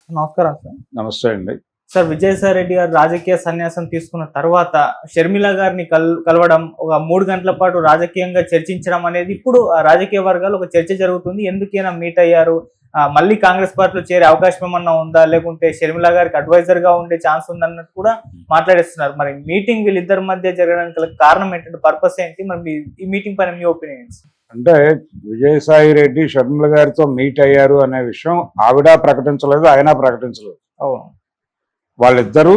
నమస్కారం సార్. నమస్తే అండి. సార్, విజయసాయి రెడ్డి గారు రాజకీయ సన్యాసం తీసుకున్న తర్వాత షర్మిల గారిని కలవడం, ఒక 3 గంటల పాటు రాజకీయంగా చర్చించడం అనేది ఇప్పుడు ఆ రాజకీయ వర్గాలు ఒక చర్చ జరుగుతుంది. ఎందుకైనా మీట్ అయ్యారు, మళ్ళీ కాంగ్రెస్ పార్టీలో చేరే అవకాశం ఏమన్నా ఉందా, లేకుంటే షర్మిల గారికి అడ్వైజర్ గా ఉండే ఛాన్స్ ఉందన్నట్టు కూడా మాట్లాడేస్తున్నారు. మరి మీటింగ్ వీళ్ళిద్దరి మధ్య జరగడానికి గల కారణం ఏంటంటే, పర్పస్ ఏంటి? మరి ఈ మీటింగ్ పైన మీ ఒపీనియన్స్? అంటే విజయసాయి రెడ్డి షర్మిల గారితో మీట్ అయ్యారు అనే విషయం ఆవిడ ప్రకటించలేదు, ఆయన ప్రకటించలేదు. అవును, వాళ్ళిద్దరూ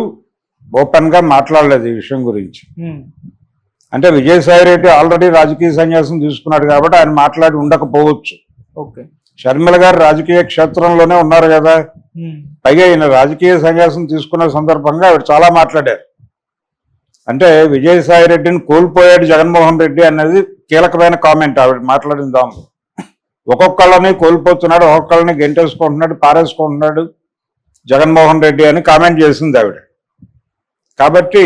ఓపెన్ గా మాట్లాడలేదు ఈ విషయం గురించి. అంటే విజయసాయి రెడ్డి ఆల్రెడీ రాజకీయ సన్యాసం తీసుకున్నాడు కాబట్టి ఆయన మాట్లాడి ఉండకపోవచ్చు. ఓకే, షర్మిల గారు రాజకీయ క్షేత్రంలోనే ఉన్నారు కదా. పైగా ఈయన రాజకీయ సన్యాసం తీసుకున్న సందర్భంగా ఆవిడ చాలా మాట్లాడారు. అంటే విజయసాయి రెడ్డిని కోల్పోయాడు జగన్మోహన్ రెడ్డి అనేది కీలకమైన కామెంట్ ఆవిడ మాట్లాడిన దానిలో. ఒక్కొక్కళ్ళని కోల్పోతున్నాడు, ఒక్కొక్కళ్ళని గెంటేసుకుంటున్నాడు, పారేసుకుంటున్నాడు జగన్మోహన్ రెడ్డి అని కామెంట్ చేసింది ఆవిడ. కాబట్టి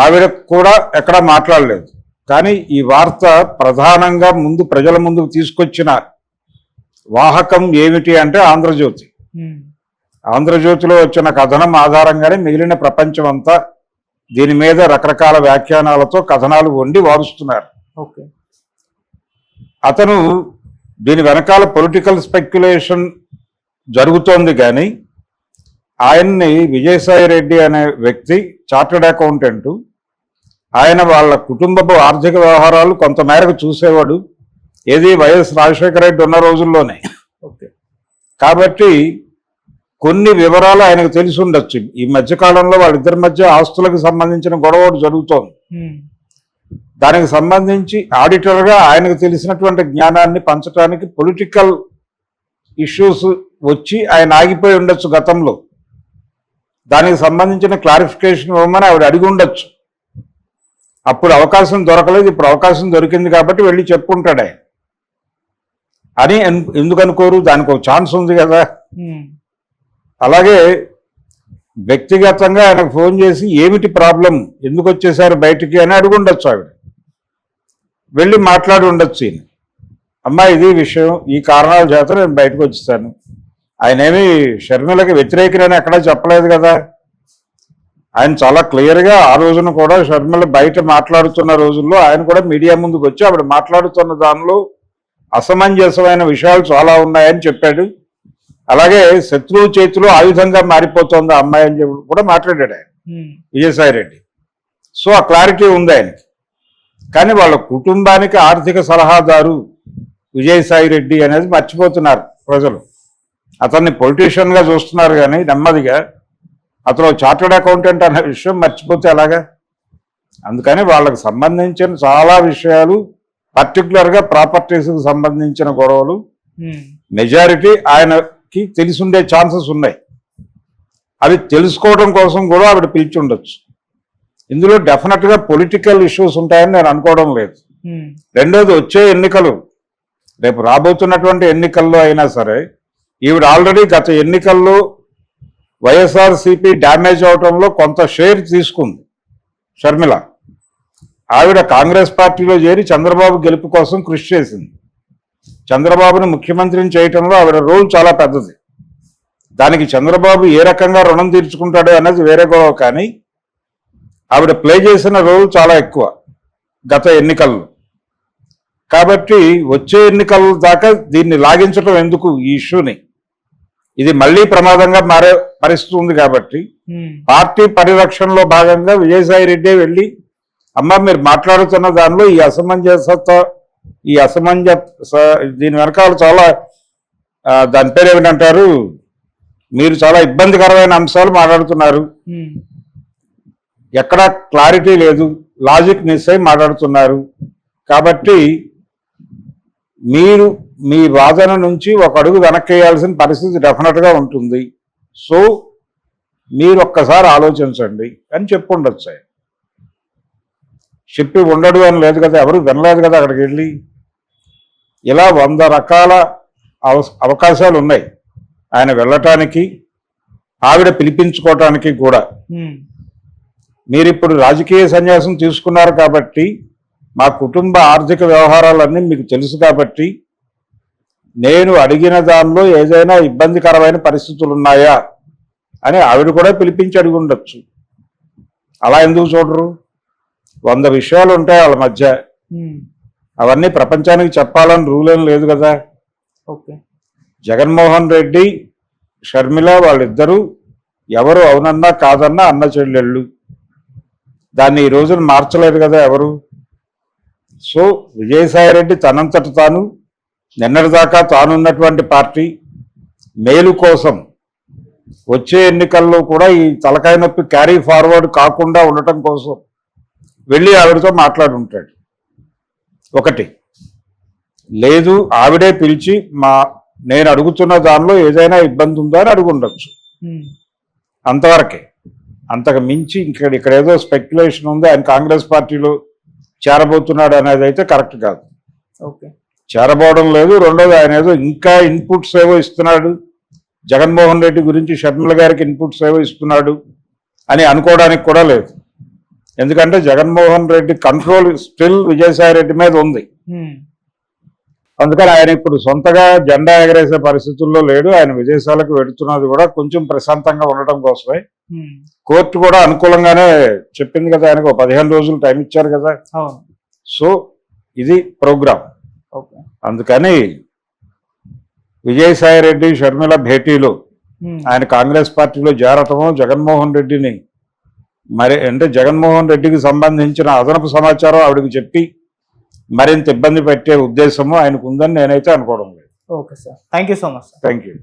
ఆవిడ కూడా ఎక్కడా మాట్లాడలేదు. కానీ ఈ వార్త ప్రధానంగా ప్రజల ముందుకు తీసుకొచ్చిన వాహకం ఏమిటి అంటే ఆంధ్రజ్యోతి. ఆంధ్రజ్యోతిలో వచ్చిన కథనం ఆధారంగానే మిగిలిన ప్రపంచం అంతా దీని మీద రకరకాల వ్యాఖ్యానాలతో కథనాలు వండి వారుస్తున్నారు. అతను దీని వెనకాల పొలిటికల్ స్పెక్యులేషన్ జరుగుతోంది. కానీ ఆయన్ని విజయసాయి రెడ్డి అనే వ్యక్తి చార్టర్డ్ అకౌంటెంట్. ఆయన వాళ్ళ కుటుంబపు ఆర్థిక వ్యవహారాలు కొంతమేరకు చూసేవాడు. ఏది వైఎస్ రాజశేఖర రెడ్డి ఉన్న రోజుల్లోనే. కాబట్టి కొన్ని వివరాలు ఆయనకు తెలిసి ఉండొచ్చు. ఈ మధ్యకాలంలో వాళ్ళిద్దరి మధ్య ఆస్తులకు సంబంధించిన గొడవ జరుగుతోంది. దానికి సంబంధించి ఆడిటర్గా ఆయనకు తెలిసినటువంటి జ్ఞానాన్ని పంచడానికి పొలిటికల్ ఇష్యూస్ వచ్చి ఆయన ఆగిపోయి ఉండొచ్చు గతంలో. దానికి సంబంధించిన క్లారిఫికేషన్ ఇవ్వమని ఆవిడ అడిగి ఉండొచ్చు. అప్పుడు అవకాశం దొరకలేదు, ఇప్పుడు అవకాశం దొరికింది కాబట్టి వెళ్ళి చెప్పుకుంటాడు ఆయన అని. ఎందుకు అనుకోరు? దానికి ఒక ఛాన్స్ ఉంది కదా. అలాగే వ్యక్తిగతంగా ఆయనకు ఫోన్ చేసి ఏమిటి ప్రాబ్లం, ఎందుకు వచ్చేసారు బయటికి అని అడిగి ఉండొచ్చు ఆవిడ. వెళ్ళి మాట్లాడి ఉండొచ్చు ఈయన. అమ్మా, ఇది విషయం, ఈ కారణాల చేత నేను బయటకు వచ్చేసాను. ఆయన ఏమి షర్మిలకి వ్యతిరేకినని ఎక్కడా చెప్పలేదు కదా. ఆయన చాలా క్లియర్గా ఆ రోజున కూడా షర్మిల బయట మాట్లాడుతున్న రోజుల్లో ఆయన కూడా మీడియా ముందుకు వచ్చి ఆవిడ మాట్లాడుతున్న దానిలో అసమంజసమైన విషయాలు చాలా ఉన్నాయని చెప్పాడు. అలాగే శత్రువు చేతిలో ఆయుధంగా మారిపోతుంది ఆ అమ్మాయి అని చెప్పి కూడా మాట్లాడాడు ఆయన, విజయసాయి రెడ్డి. సో ఆ క్లారిటీ ఉంది ఆయనకి. కానీ వాళ్ళ కుటుంబానికి ఆర్థిక సలహాదారు విజయసాయి రెడ్డి అనేది మర్చిపోతున్నారు ప్రజలు. అతన్ని పొలిటీషియన్గా చూస్తున్నారు కానీ నెమ్మదిగా అతను చార్టర్డ్ అకౌంటెంట్ అనే విషయం మర్చిపోతే ఎలాగా. అందుకని వాళ్ళకి సంబంధించిన చాలా విషయాలు, పర్టికులర్గా ప్రాపర్టీస్కి సంబంధించిన గొడవలు మెజారిటీ ఆయనకి తెలిసి ఉండే ఛాన్సెస్ ఉన్నాయి. అవి తెలుసుకోవడం కోసం కూడా ఆవిడ పిలిచి ఉండొచ్చు. ఇందులో డెఫినెట్గా పొలిటికల్ ఇష్యూస్ ఉంటాయని నేను అనుకోవడం లేదు. రెండోది, వచ్చే ఎన్నికలు, రేపు రాబోతున్నటువంటి ఎన్నికల్లో అయినా సరే ఈవిడ ఆల్రెడీ గత ఎన్నికల్లో వైఎస్ఆర్సీపీ డ్యామేజ్ అవడంలో కొంత షేర్ తీసుకుంది షర్మిల. ఆవిడ కాంగ్రెస్ పార్టీలో చేరి చంద్రబాబు గెలుపు కోసం కృషి చేసింది. చంద్రబాబును ముఖ్యమంత్రిని చేయటంలో ఆవిడ రోల్ చాలా పెద్దది. దానికి చంద్రబాబు ఏ రకంగా రుణం తీర్చుకుంటాడో అనేది వేరే గొడవ. కానీ ఆవిడ ప్లే చేసిన రోల్ చాలా ఎక్కువ గత ఎన్నికల్లో. కాబట్టి వచ్చే ఎన్నికల దాకా దీన్ని లాగించడం ఎందుకు ఈ ఇష్యూని? ఇది మళ్ళీ ప్రమాదంగా మారే పరిస్థితి ఉంది. కాబట్టి పార్టీ పరిరక్షణలో భాగంగా విజయసాయి రెడ్డి వెళ్ళి, అమ్మ మీరు మాట్లాడుతున్న దానిలో ఈ దీని వెనకాల చాలా దాని పేరు ఏమిటంటారు, మీరు చాలా ఇబ్బందికరమైన అంశాలు మాట్లాడుతున్నారు, ఎక్కడా క్లారిటీ లేదు, లాజిక్ మిస్ అయి మాట్లాడుతున్నారు. కాబట్టి మీరు మీ వాదన నుంచి ఒక అడుగు వెనక్కి వేయాల్సిన పరిస్థితి డెఫినెట్గా ఉంటుంది. సో మీరు ఒక్కసారి ఆలోచించండి అని చెప్పుండొచ్చు. ఆయన చెప్పి ఉండడు అని లేదు కదా, ఎవరు వినలేదు కదా అక్కడికి వెళ్ళి. ఇలా 100 రకాల అవకాశాలు ఉన్నాయి ఆయన వెళ్ళటానికి, ఆవిడ పిలిపించుకోవటానికి కూడా. మీరు ఇప్పుడు రాజకీయ సన్యాసం తీసుకున్నారు కాబట్టి, మా కుటుంబ ఆర్థిక వ్యవహారాలన్నీ మీకు తెలుసు కాబట్టి నేను అడిగిన దానిలో ఏదైనా ఇబ్బందికరమైన పరిస్థితులు ఉన్నాయా అని ఆవిడ కూడా పిలిపించి అడిగి ఉండొచ్చు. అలా ఎందుకు చూడరు? 100 విషయాలు ఉంటాయి వాళ్ళ మధ్య, అవన్నీ ప్రపంచానికి చెప్పాలని రూల్ ఏం లేదు కదా. ఓకే. జగన్మోహన్ రెడ్డి, షర్మిల వాళ్ళిద్దరూ ఎవరు అవునన్నా కాదన్నా అన్న చెల్లెళ్ళు. దాన్ని ఈ రోజున మార్చలేదు కదా ఎవరు. సో విజయసాయిరెడ్డి తనంతట తాను నిన్నటిదాకా తానున్నటువంటి పార్టీ మేలు కోసం వచ్చే ఎన్నికల్లో కూడా ఈ తలకాయ నొప్పి క్యారీ ఫార్వర్డ్ కాకుండా ఉండటం కోసం వెళ్ళి ఆవిడతో మాట్లాడి ఉంటాడు. ఒకటి లేదు, ఆవిడే పిలిచి నేను అడుగుతున్న దానిలో ఏదైనా ఇబ్బంది ఉందా అని అడుగుండొచ్చు. అంతవరకే. అంతకు మించి ఇక్కడ ఏదో స్పెక్యులేషన్ ఉంది ఆయన కాంగ్రెస్ పార్టీలో చేరబోతున్నాడు అనేది అయితే కరెక్ట్ కాదు. ఓకే. చేరబోవడం లేదు. రెండోది ఆయన ఏదో ఇంకా ఇన్పుట్స్ ఏవో ఇస్తున్నాడు, జగన్మోహన్ రెడ్డి గురించి షర్మిల గారికి ఇన్పుట్స్ ఏవో ఇస్తున్నాడు అని అనుకోవడానికి కూడా లేదు. ఎందుకంటే జగన్మోహన్ రెడ్డి కంట్రోల్ స్టిల్ విజయసాయి రెడ్డి మీద ఉంది. అందుకని ఆయన ఇప్పుడు సొంతగా జెండా ఎగరేసే పరిస్థితుల్లో లేడు. ఆయన విదేశాలకు వెడుతున్నది కూడా కొంచెం ప్రశాంతంగా ఉండటం కోసమే. కోర్టు కూడా అనుకూలంగానే చెప్పింది కదా, ఆయనకు 15 రోజులు టైం ఇచ్చారు కదా. సో ఇది ప్రోగ్రామ్. అందుకని విజయసాయి రెడ్డి షర్మిల భేటీలో ఆయన కాంగ్రెస్ పార్టీలో చేరటమో, జగన్మోహన్ రెడ్డిని అంటే జగన్మోహన్ రెడ్డికి సంబంధించిన అదనపు సమాచారం ఆవిడకి చెప్పి మరింత ఇబ్బంది పెట్టే ఉద్దేశము ఆయనకు ఉందని నేనైతే అనుకోవడం లేదు. Okay sir, thank you so much. Thank you.